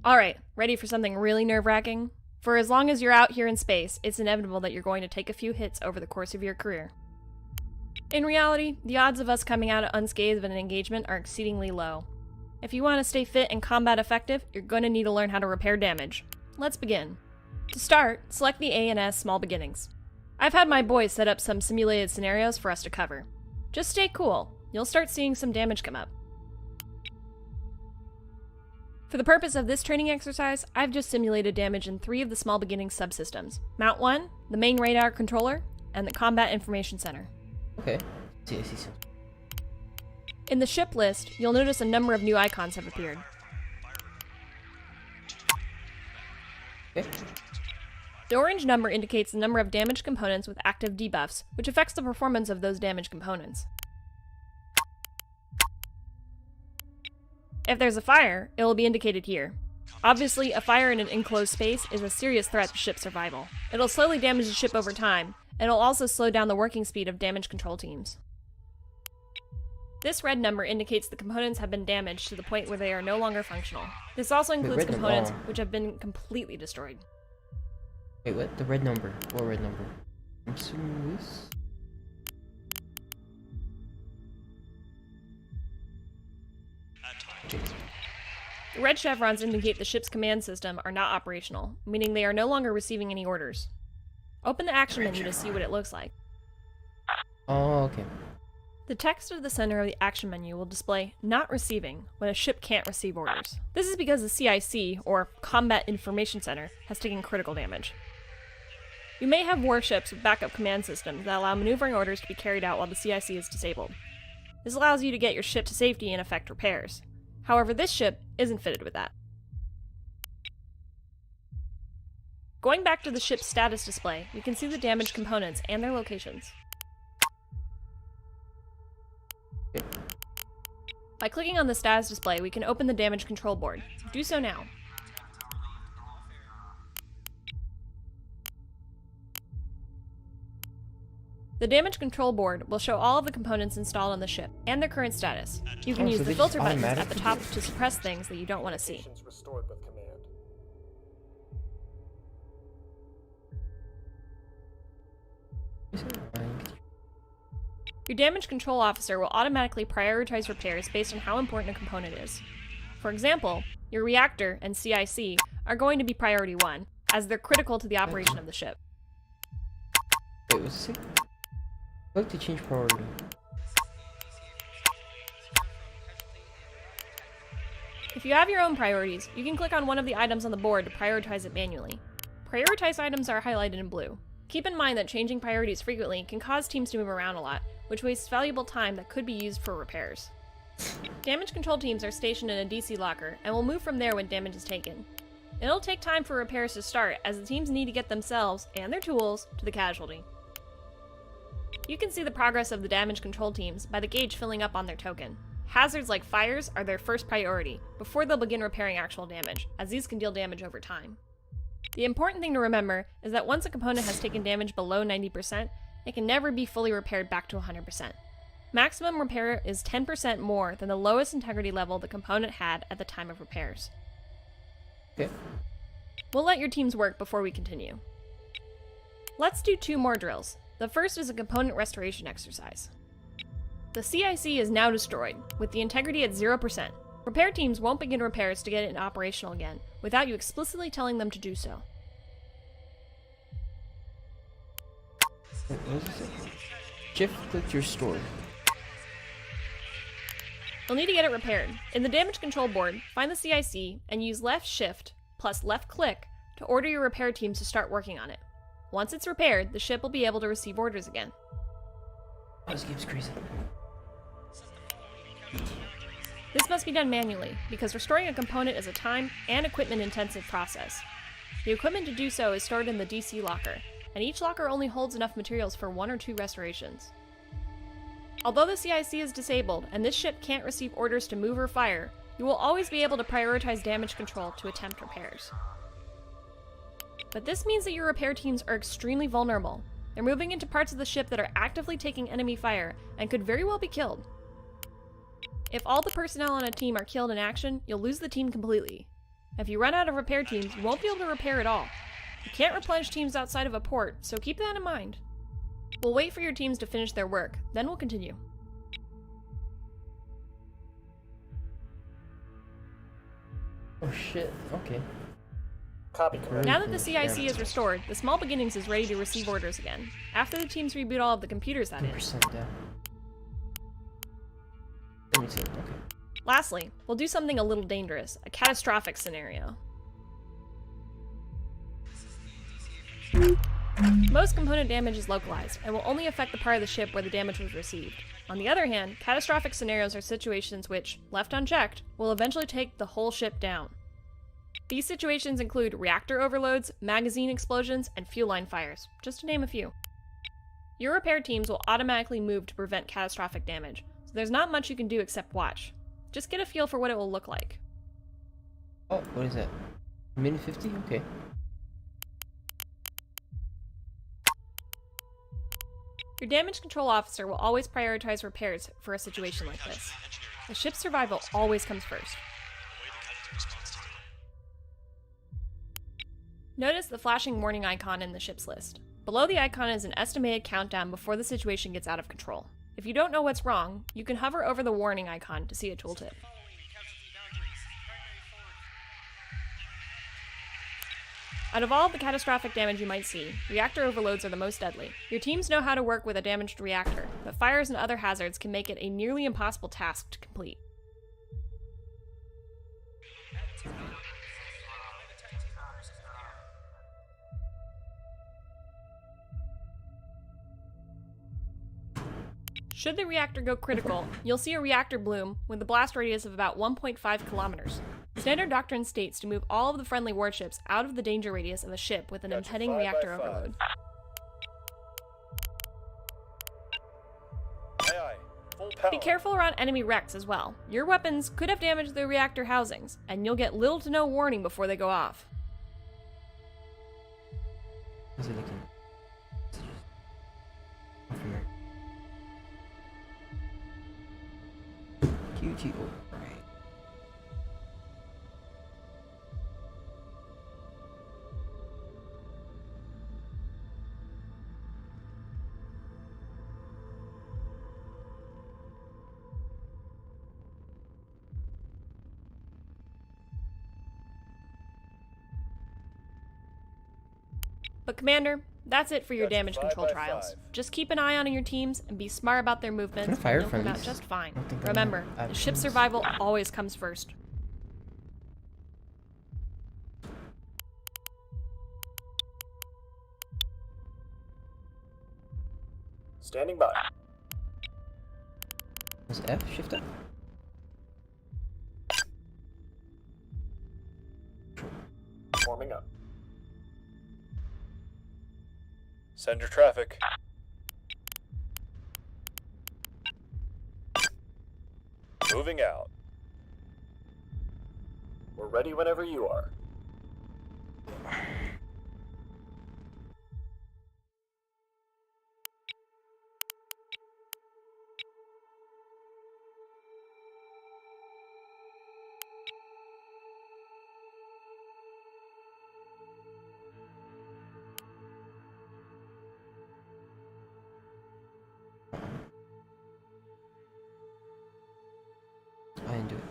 Alright, ready for something really nerve-wracking? For as long as you're out here in space, it's inevitable that you're going to take a few hits over the course of your career. In reality, the odds of us coming out unscathed of an engagement are exceedingly low. If you want to stay fit and combat effective, you're going to need to learn how to repair damage. Let's begin. To start, select the ANS Small Beginnings. I've had my boys set up some simulated scenarios for us to cover. Just stay cool, you'll start seeing some damage come up. For the purpose of this training exercise, I've just simulated damage in 3 of the Small Beginnings subsystems: Mount 1, the main radar controller, and the Combat Information Center. Okay. See. In the ship list, you'll notice a number of new icons have appeared. Okay. The orange number indicates the number of damaged components with active debuffs, which affects the performance of those damaged components. If there's a fire, it will be indicated here. Obviously, a fire in an enclosed space is a serious threat to ship survival. It'll slowly damage the ship over time, and it'll also slow down the working speed of damage control teams. This red number indicates the components have been damaged to the point where they are no longer functional. This also includes red components number. which have been completely destroyed. Wait, what? The red number. What red number? I'm assuming this? The red chevrons indicate the ship's command system are not operational, meaning they are no longer receiving any orders. Open the action menu to see what it looks like. Oh, okay. The text at the center of the action menu will display "Not Receiving" when a ship can't receive orders. This is because the CIC, or Combat Information Center, has taken critical damage. You may have warships with backup command systems that allow maneuvering orders to be carried out while the CIC is disabled. This allows you to get your ship to safety and effect repairs. However, this ship isn't fitted with that. Going back to the ship's status display, we can see the damaged components and their locations. By clicking on the status display, we can open the damage control board. Do so now. The damage control board will show all of the components installed on the ship and their current status. You can Oh, use so the they filter just buttons at the automatically top do it? to suppress things that you don't want to see. Stations restored with command. Your damage control officer will automatically prioritize repairs based on how important a component is. For example, your reactor and CIC are going to be priority 1, as they're critical to the operation of the ship. Wait, what's it? I'd like to change priority. If you have your own priorities, you can click on one of the items on the board to prioritize it manually. Prioritized items are highlighted in blue. Keep in mind that changing priorities frequently can cause teams to move around a lot, which wastes valuable time that could be used for repairs. Damage control teams are stationed in a DC locker and will move from there when damage is taken. It'll take time for repairs to start, as the teams need to get themselves and their tools to the casualty. You can see the progress of the damage control teams by the gauge filling up on their token. Hazards like fires are their first priority, before they'll begin repairing actual damage, as these can deal damage over time. The important thing to remember is that once a component has taken damage below 90%, it can never be fully repaired back to 100%. Maximum repair is 10% more than the lowest integrity level the component had at the time of repairs. Okay. We'll let your teams work before we continue. Let's do 2 more drills. The first is a component restoration exercise. The CIC is now destroyed, with the integrity at 0%. Repair teams won't begin repairs to get it operational again, without you explicitly telling them to do so. Wait, what is it? Shift click your store. You'll need to get it repaired. In the damage control board, find the CIC and use left shift plus left click to order your repair teams to start working on it. Once it's repaired, the ship will be able to receive orders again. Oh, this game's crazy. This must be done manually, because restoring a component is a time and equipment-intensive process. The equipment to do so is stored in the DC locker, and each locker only holds enough materials for 1 or 2 restorations. Although the CIC is disabled, and this ship can't receive orders to move or fire, you will always be able to prioritize damage control to attempt repairs. But this means that your repair teams are extremely vulnerable. They're moving into parts of the ship that are actively taking enemy fire, and could very well be killed. If all the personnel on a team are killed in action, you'll lose the team completely. If you run out of repair teams, you won't be able to repair at all. You can't replenish teams outside of a port, so keep that in mind. We'll wait for your teams to finish their work, then we'll continue. Oh shit, okay. Copy command. Now that the CIC is restored, the Small Beginnings is ready to receive orders again. After the teams reboot all of the computers, that is. 10% down. 17, okay. Lastly, we'll do something a little dangerous, a catastrophic scenario. Most component damage is localized, and will only affect the part of the ship where the damage was received. On the other hand, catastrophic scenarios are situations which, left unchecked, will eventually take the whole ship down. These situations include reactor overloads, magazine explosions, and fuel line fires, just to name a few. Your repair teams will automatically move to prevent catastrophic damage, so there's not much you can do except watch. Just get a feel for what it will look like. Oh, what is that? Minute 50? Okay. Your damage control officer will always prioritize repairs for a situation like this. The ship's survival always comes first. Notice the flashing warning icon in the ship's list. Below the icon is an estimated countdown before the situation gets out of control. If you don't know what's wrong, you can hover over the warning icon to see a tooltip. Out of all the catastrophic damage you might see, reactor overloads are the most deadly. Your teams know how to work with a damaged reactor, but fires and other hazards can make it a nearly impossible task to complete. Should the reactor go critical, you'll see a reactor bloom with a blast radius of about 1.5 kilometers. Standard doctrine states to move all of the friendly warships out of the danger radius of a ship with an impending reactor overload. Aye, aye. Full power. Be careful around enemy wrecks as well. Your weapons could have damaged the reactor housings, and you'll get little to no warning before they go off. How's it looking? QTO. Right. But Commander, that's it for your That's a damage 5 control by trials. 5. Just keep an eye on your teams and be smart about their movements, Can I and fire you'll from come out these? just fine. I don't think I Remember, have the ship's options. survival always comes first. Standing by. Was F? Shift up? Forming up. Send your traffic. Moving out. We're ready whenever you are. I didn't do it.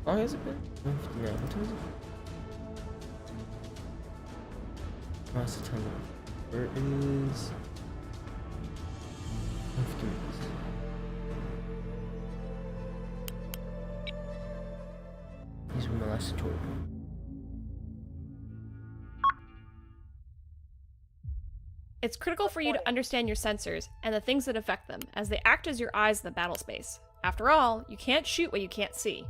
How long has it been? 159. What time is it? Oh, it's the time. Where it is 150 minutes. control. It's critical for you to understand your sensors and the things that affect them, as they act as your eyes in the battle space. After all, you can't shoot what you can't see.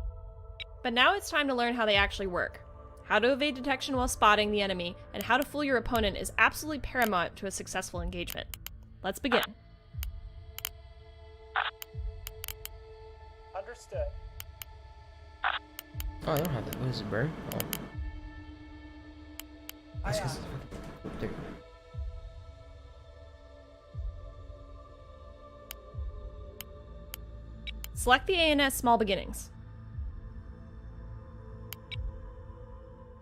But now it's time to learn how they actually work. How to evade detection while spotting the enemy, and how to fool your opponent is absolutely paramount to a successful engagement. Let's begin. Understood. Oh, I don't have that. What is it, burn? Oh. That's 'cause it's fucking... There. Select the ANS Small Beginnings.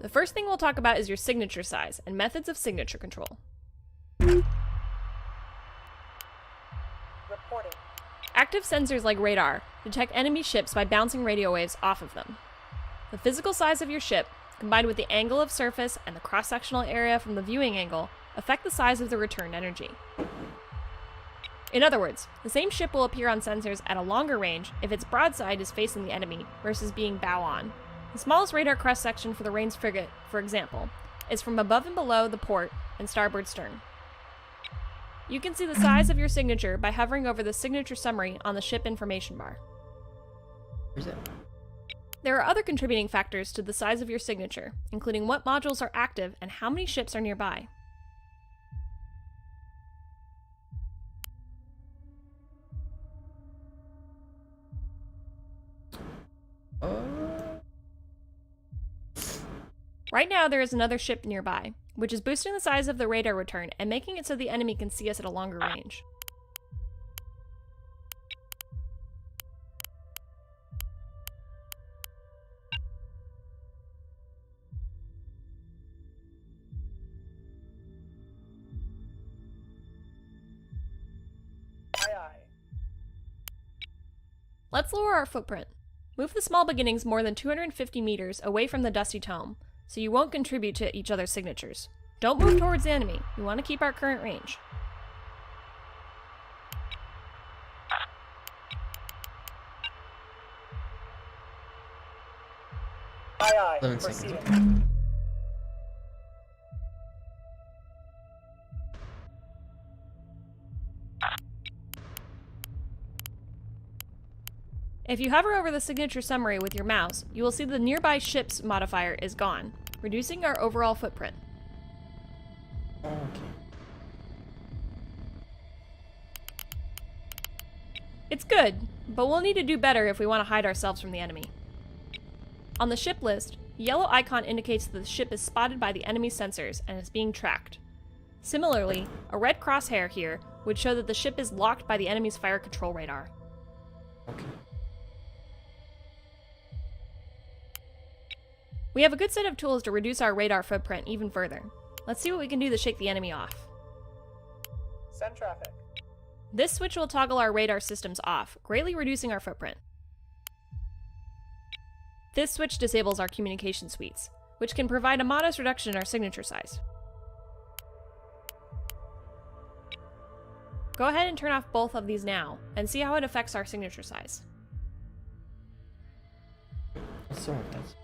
The first thing we'll talk about is your signature size and methods of signature control. Reporting. Active sensors like radar detect enemy ships by bouncing radio waves off of them. The physical size of your ship, combined with the angle of surface and the cross-sectional area from the viewing angle, affect the size of the returned energy. In other words, the same ship will appear on sensors at a longer range if its broadside is facing the enemy versus being bow on. The smallest radar cross-section for the Rains frigate, for example, is from above and below the port and starboard stern. You can see the size of your signature by hovering over the signature summary on the ship information bar. Where's that? There are other contributing factors to the size of your signature, including what modules are active and how many ships are nearby. Right now, there is another ship nearby, which is boosting the size of the radar return and making it so the enemy can see us at a longer range. Aye, aye. Let's lower our footprint. Move the small beginnings more than 250 meters away from the dusty tome, so you won't contribute to each other's signatures. Don't move towards the enemy. We want to keep our current range. Aye, aye. 11 seconds. Proceeding. If you hover over the signature summary with your mouse, you will see the nearby ships modifier is gone, reducing our overall footprint. Okay. It's good, but we'll need to do better if we want to hide ourselves from the enemy. On the ship list, the yellow icon indicates that the ship is spotted by the enemy sensors and is being tracked. Similarly, a red crosshair here would show that the ship is locked by the enemy's fire control radar. Okay. We have a good set of tools to reduce our radar footprint even further. Let's see what we can do to shake the enemy off. Send traffic. This switch will toggle our radar systems off, greatly reducing our footprint. This switch disables our communication suites, which can provide a modest reduction in our signature size. Go ahead and turn off both of these now, and see how it affects our signature size. So that's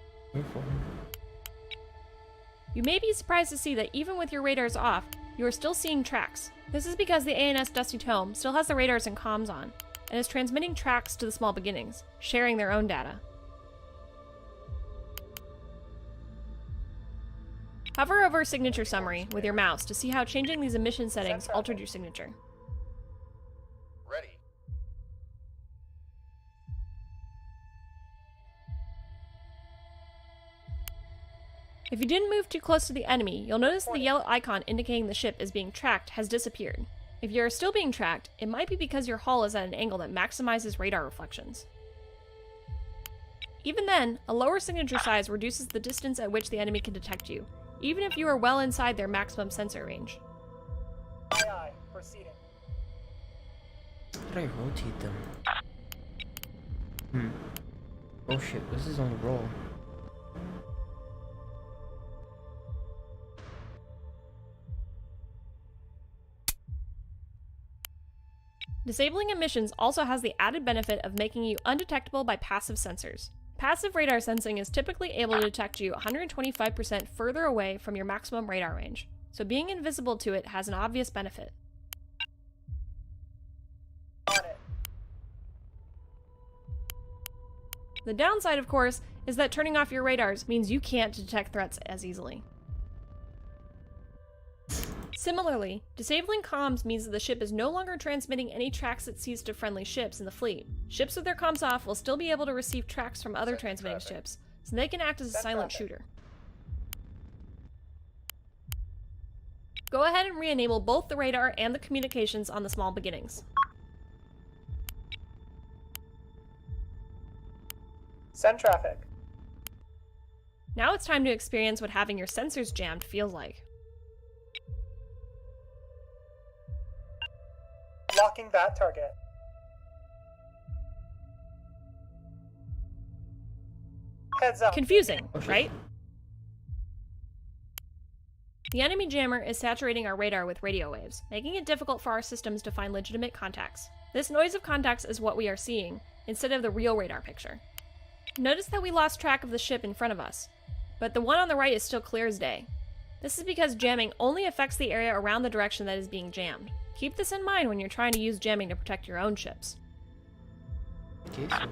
You may be surprised to see that even with your radars off, you are still seeing tracks. This is because the ANS Dusty Tome still has the radars and comms on, and is transmitting tracks to the small beginnings, sharing their own data. Hover over Signature Summary with your mouse to see how changing these emission settings altered your signature. Ready. If you didn't move too close to the enemy, you'll notice the yellow icon indicating the ship is being tracked has disappeared. If you are still being tracked, it might be because your hull is at an angle that maximizes radar reflections. Even then, a lower signature size reduces the distance at which the enemy can detect you, even if you are well inside their maximum sensor range. Aye, aye. Proceeding. How did I rotate them? Oh shit, this is on the roll. Disabling emissions also has the added benefit of making you undetectable by passive sensors. Passive radar sensing is typically able to detect you 125% further away from your maximum radar range, so being invisible to it has an obvious benefit. On it. The downside, of course, is that turning off your radars means you can't detect threats as easily. Similarly, disabling comms means that the ship is no longer transmitting any tracks it sees to friendly ships in the fleet. Ships with their comms off will still be able to receive tracks from other transmitting ships, so they can act as a silent shooter. Go ahead and re-enable both the radar and the communications on the small beginnings. Send traffic. Now it's time to experience what having your sensors jammed feels like. Locking that target. Heads up. Confusing, right? The enemy jammer is saturating our radar with radio waves, making it difficult for our systems to find legitimate contacts. This noise of contacts is what we are seeing, instead of the real radar picture. Notice that we lost track of the ship in front of us, but the one on the right is still clear as day. This is because jamming only affects the area around the direction that is being jammed. Keep this in mind when you're trying to use jamming to protect your own ships. Okay, so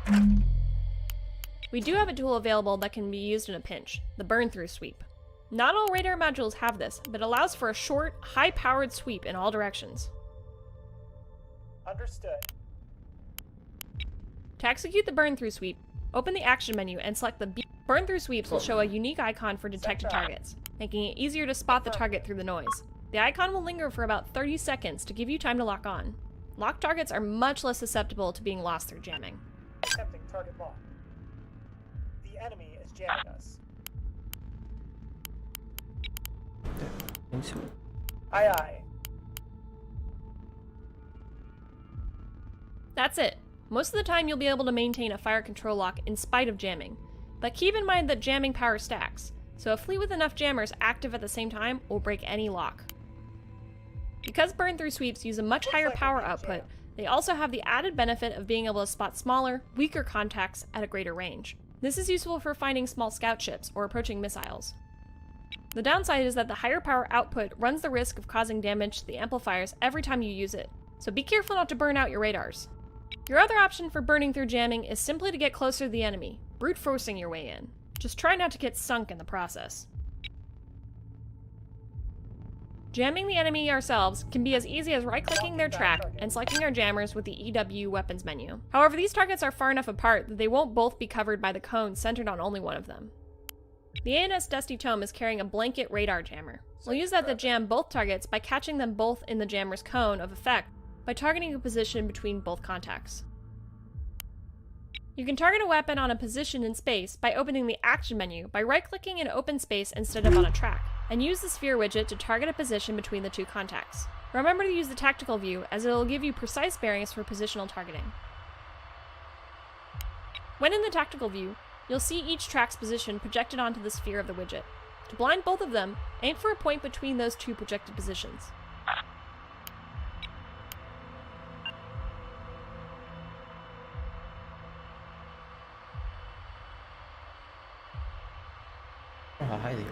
On it. We do have a tool available that can be used in a pinch, the burn-through sweep. Not all radar modules have this, but it allows for a short, high-powered sweep in all directions. Understood. To execute the burn-through sweep, open the action menu and select the burn-through sweeps will show a unique icon for detected targets, making it easier to spot the target through the noise. The icon will linger for about 30 seconds to give you time to lock on. Locked targets are much less susceptible to being lost through jamming. Attempting target lock. The enemy is jamming us. think so. Aye aye. That's it. Most of the time you'll be able to maintain a fire control lock in spite of jamming, but keep in mind that jamming power stacks, so a fleet with enough jammers active at the same time will break any lock. Because burn-through sweeps use a much higher power output, they also have the added benefit of being able to spot smaller, weaker contacts at a greater range. This is useful for finding small scout ships or approaching missiles. The downside is that the higher power output runs the risk of causing damage to the amplifiers every time you use it, so be careful not to burn out your radars. Your other option for burning through jamming is simply to get closer to the enemy, brute forcing your way in. Just try not to get sunk in the process. Jamming the enemy ourselves can be as easy as right-clicking their track and selecting our jammers with the EW weapons menu. However, these targets are far enough apart that they won't both be covered by the cone centered on only one of them. The ANS Dusty Tome is carrying a blanket radar jammer. We'll use that to jam both targets by catching them both in the jammer's cone of effect by targeting a position between both contacts. You can target a weapon on a position in space by opening the action menu by right-clicking an open space instead of on a track, and use the sphere widget to target a position between the two contacts. Remember to use the tactical view, as it will give you precise bearings for positional targeting. When in the tactical view, you'll see each track's position projected onto the sphere of the widget. To blind both of them, aim for a point between those two projected positions. Oh, how high they are.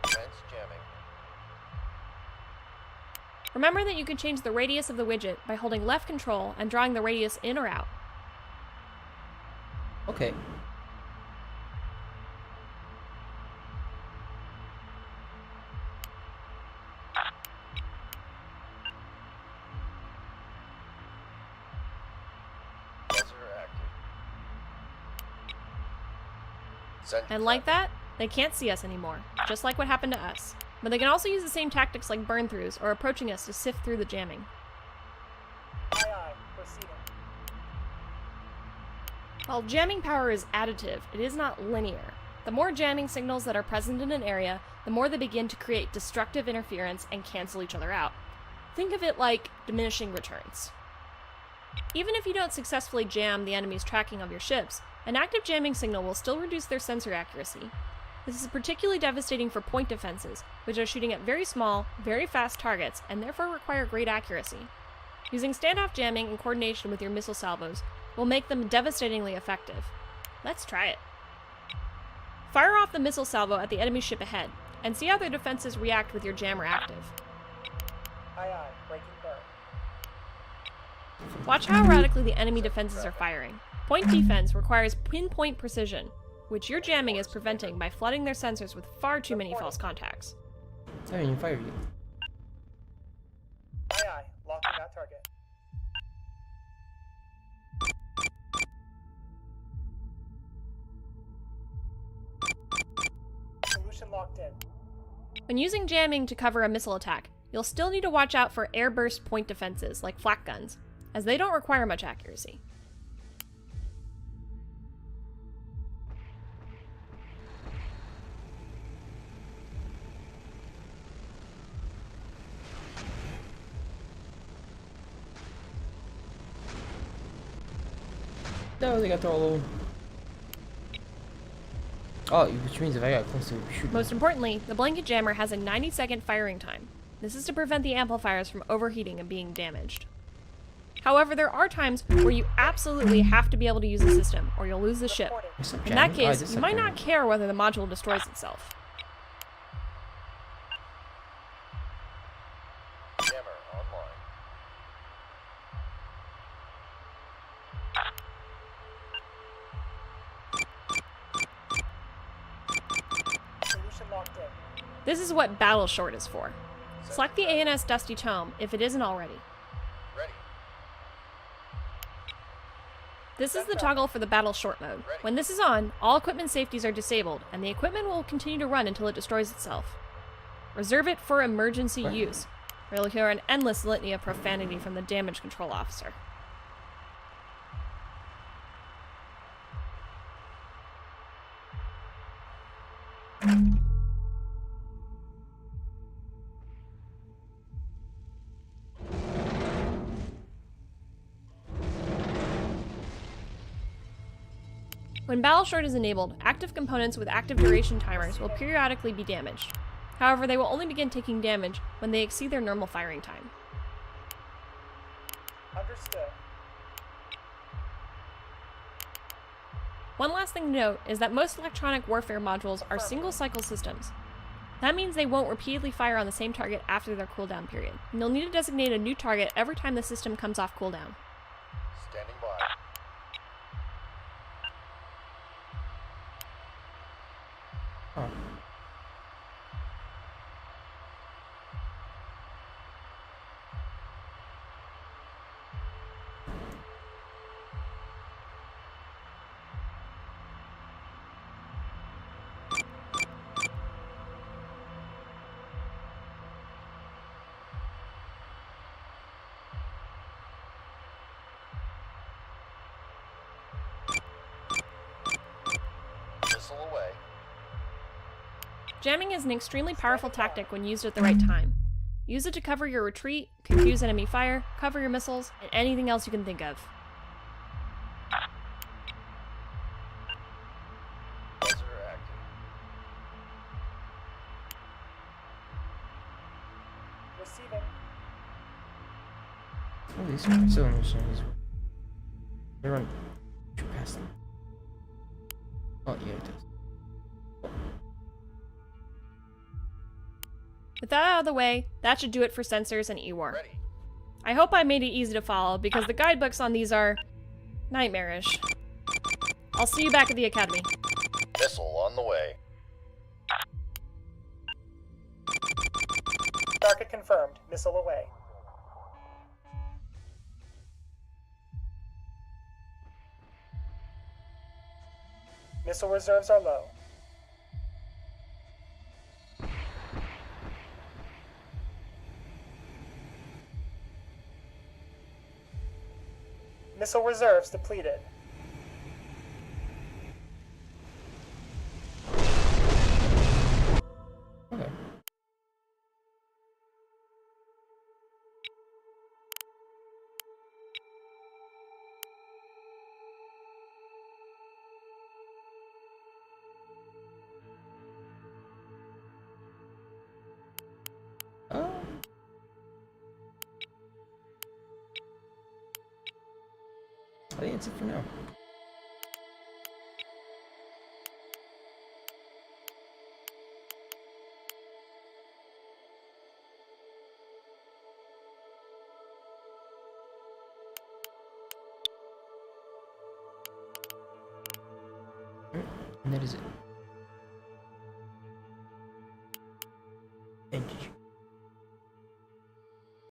Commence jamming. Remember that you can change the radius of the widget by holding left control and drawing the radius in or out. Okay. Buzzer active. Send And like that, they can't see us anymore, just like what happened to us. But they can also use the same tactics like burn-throughs or approaching us to sift through the jamming. Aye aye. Proceeding. While jamming power is additive, it is not linear. The more jamming signals that are present in an area, the more they begin to create destructive interference and cancel each other out. Think of it like diminishing returns. Even if you don't successfully jam the enemy's tracking of your ships, an active jamming signal will still reduce their sensor accuracy. This is particularly devastating for point defenses, which are shooting at very small, very fast targets and therefore require great accuracy. Using standoff jamming in coordination with your missile salvos will make them devastatingly effective. Let's try it. Fire off the missile salvo at the enemy ship ahead, and see how their defenses react with your jammer active. Aye aye, breaking burn. Watch how erratically the enemy defenses are firing. Point defense requires pinpoint precision, which your jamming is preventing by flooding their sensors with far too many false contacts. I haven't even fired yet. Aye aye, locking that target. Solution locked in. When using jamming to cover a missile attack, you'll still need to watch out for airburst point defenses like flak guns, as they don't require much accuracy. No, they got thrown all over. Oh, which means if I got close to shoot. Most importantly, the blanket jammer has a 90-second firing time. This is to prevent the amplifiers from overheating and being damaged. However, there are times where you absolutely have to be able to use the system, or you'll lose the ship. In that case, you might not care whether the module destroys itself. Jammer online. Solution locked in. This is what Battle Short is for. Select the ANS Dusty Tome if it isn't already. Ready. This is the toggle for the Battle Short mode. When this is on, all equipment safeties are disabled, and the equipment will continue to run until it destroys itself. Reserve it for emergency use, or you'll hear an endless litany of profanity from the damage control officer. When Battle Short is enabled, active components with active duration timers will periodically be damaged. However, they will only begin taking damage when they exceed their normal firing time. Understood. One last thing to note is that most electronic warfare modules are single-cycle systems. That means they won't repeatedly fire on the same target after their cooldown period, and you'll need to designate a new target every time the system comes off cooldown. Standing by. Oh. Missile away. Jamming is an extremely powerful tactic when used at the right time. Use it to cover your retreat, confuse enemy fire, cover your missiles, and anything else you can think of. Buzzer active. Receiving. Oh, these are still in missions. They run too past them. Oh, yeah, it does. With that out of the way, that should do it for sensors and EWAR. Ready. I hope I made it easy to follow, because the guidebooks on these are nightmarish. I'll see you back at the academy. Missile on the way. Target confirmed. Missile away. Missile reserves are low. Missile reserves depleted. Okay. I think that's it for now. And that is it.